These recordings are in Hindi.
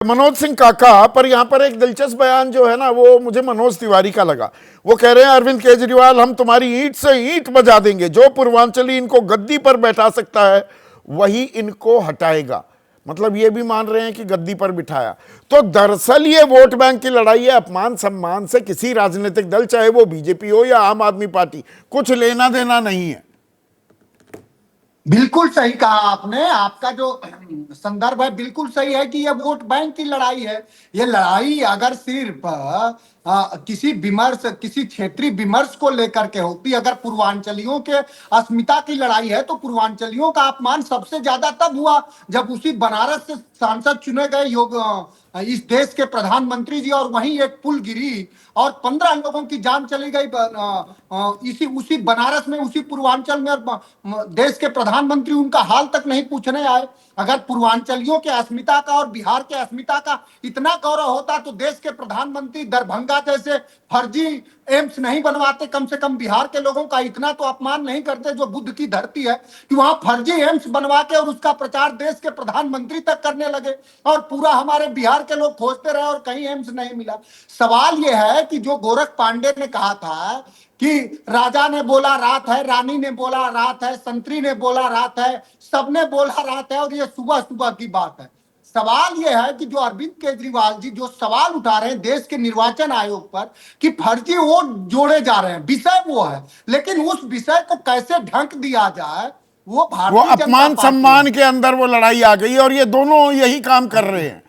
मनोज सिंह काका पर यहां पर एक दिलचस्प बयान जो है ना वो मुझे मनोज तिवारी का लगा। वो कह रहे हैं अरविंद केजरीवाल हम तुम्हारी ईंट से ईंट बजा देंगे, जो पूर्वांचली इनको गद्दी पर बैठा सकता है वही इनको हटाएगा। मतलब ये भी मान रहे हैं कि गद्दी पर बिठाया। तो दरअसल ये वोट बैंक की लड़ाई है। अपमान सम्मान से किसी राजनीतिक दल, चाहे वो बीजेपी हो या आम आदमी पार्टी, कुछ लेना देना नहीं है। बिल्कुल सही कहा आपने। आपका जो संदर्भ है बिल्कुल सही है कि यह वोट बैंक की लड़ाई है। यह लड़ाई अगर सिर्फ किसी विमर्श, किसी क्षेत्रीय विमर्श को लेकर के होती, अगर पूर्वांचलियों के अस्मिता की लड़ाई है, तो पूर्वांचलियों का अपमान सबसे ज्यादा तब हुआ जब उसी बनारस से सांसद चुने गए इस देश के प्रधानमंत्री जी, और वहीं एक पुल गिरी और 15 लोगों की जान चली गई इसी उसी बनारस में, उसी पूर्वांचल में। और देश के प्रधानमंत्री उनका हाल तक नहीं पूछने आए। अगर पूर्वांचलियों के अस्मिता का और बिहार के अस्मिता का इतना गौरव होता तो देश के प्रधानमंत्री दरभंगा जैसे फर्जी एम्स नहीं बनवाते। कम से कम बिहार के लोगों का इतना तो अपमान नहीं करते, जो बुद्ध की धरती है, कि वहां फर्जी एम्स बनवा के और उसका प्रचार देश के प्रधानमंत्री तक करने लगे, और पूरा हमारे बिहार के लोग खोजते रहे और कहीं एम्स नहीं मिला। सवाल यह है कि जो गोरख पांडे ने कहा था कि राजा ने बोला रात है, रानी ने बोला रात है, संतरी ने बोला रात है, सबने बोला रात है, और ये सुबह सुबह की बात है। सवाल यह है कि जो अरविंद केजरीवाल जी जो सवाल उठा रहे हैं देश के निर्वाचन आयोग पर कि फर्जी वोट जोड़े जा रहे हैं, विषय वो है, लेकिन उस विषय को कैसे ढंक दिया जाए वो अपमान सम्मान के अंदर वो लड़ाई आ गई, और ये दोनों यही काम कर रहे हैं।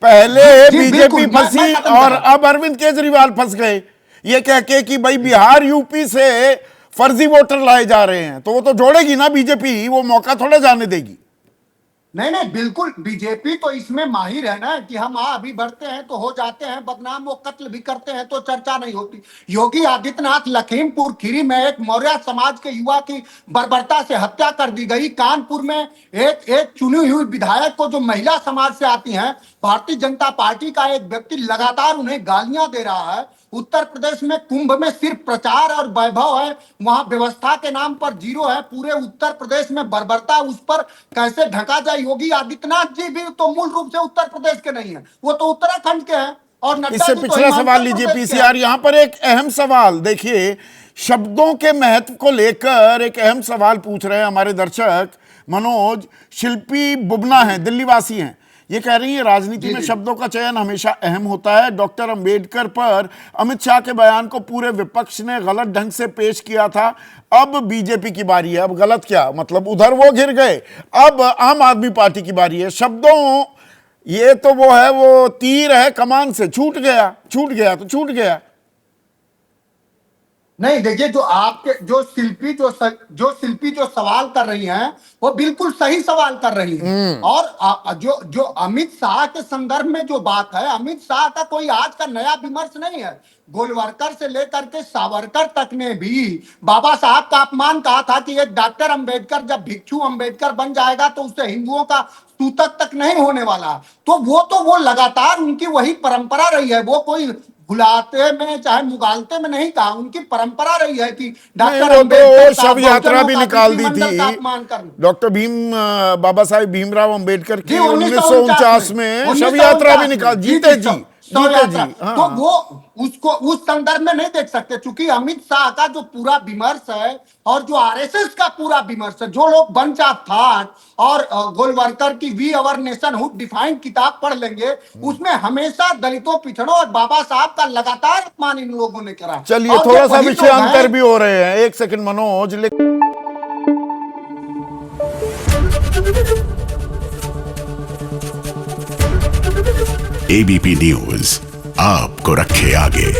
पहले बीजेपी फंसी और अब अरविंद केजरीवाल फंस गए, ये कह के कि भाई बिहार यूपी से फर्जी वोटर लाए जा रहे हैं। तो वो तो जोड़ेगी ना बीजेपी, वो मौका थोड़ा जाने देगी। नहीं नहीं, बिल्कुल बीजेपी तो इसमें माहिर है ना कि हम अभी बढ़ते हैं तो हो जाते हैं बदनाम, वो कत्ल भी करते हैं तो चर्चा नहीं होती। योगी आदित्यनाथ लखीमपुर खीरी में एक मौर्य समाज के युवा की बर्बरता से हत्या कर दी गई। कानपुर में एक चुनी हुई विधायक को जो महिला समाज से आती हैं, भारतीय जनता पार्टी का एक व्यक्ति लगातार उन्हें गालियां दे रहा है। उत्तर प्रदेश में कुंभ में सिर्फ प्रचार और वैभव है, वहां व्यवस्था के नाम पर जीरो है। पूरे उत्तर प्रदेश में बर्बरता, उस पर कैसे ढका जाए। योगी आदित्यनाथ जी भी तो मूल रूप से उत्तर प्रदेश के नहीं है, वो तो उत्तराखंड के हैं। और इससे पिछला सवाल लीजिए पीसीआर। यहां पर एक अहम सवाल देखिए, शब्दों के महत्व को लेकर एक अहम सवाल पूछ रहे हैं हमारे दर्शक मनोज। शिल्पी बुबना है, दिल्ली वासी हैं, ये कह रही है राजनीति में शब्दों का चयन हमेशा अहम होता है। डॉक्टर अंबेडकर पर अमित शाह के बयान को पूरे विपक्ष ने गलत ढंग से पेश किया था, अब बीजेपी की बारी है। अब गलत क्या मतलब, उधर वो गिर गए, अब आम आदमी पार्टी की बारी है। शब्दों, ये तो वो है, वो तीर है कमान से, छूट गया तो छूट गया। नहीं, देखिए, जो आपके जो शिल्पी जो सवाल कर रही हैं वो बिल्कुल सही सवाल कर रही हैं। और जो अमित शाह के संदर्भ में जो बात है, अमित शाह का कोई आज का नया विमर्श नहीं है। गोलवरकर से लेकर के सावरकर तक ने भी बाबा साहब का अपमान कहा था कि एक डॉक्टर अंबेडकर जब भिक्षु अंबेडकर बन जाएगा तो उससे हिंदुओं का सूतक तक नहीं होने वाला। तो वो लगातार उनकी वही परंपरा रही है। वो कोई भुलाते में चाहे मुगालते में नहीं कहा, उनकी परंपरा रही है कि डॉक्टर अंबेडकर शव यात्रा भी निकाल दी थी। डॉक्टर बाबा साहेब भीमराव अंबेडकर की 1949 में शव यात्रा भी निकाल, जीते जी। तो वो उसको उस संदर्भ में नहीं देख सकते, क्योंकि अमित शाह का जो पूरा विमर्श है और जो आरएसएस का पूरा विमर्श है, जो लोग बंच ऑफ थॉट और गोलवरकर की we our nationhood defined किताब पढ़ लेंगे, उसमें हमेशा दलितों, पिछड़ों और बाबा साहब का लगातार अपमान इन लोगों ने करा। चलिए, थोड़ा सा विषय अंतर भी हो रहे हैं। एक सेकंड मनोज। एबीपी न्यूज आपको रखे आगे।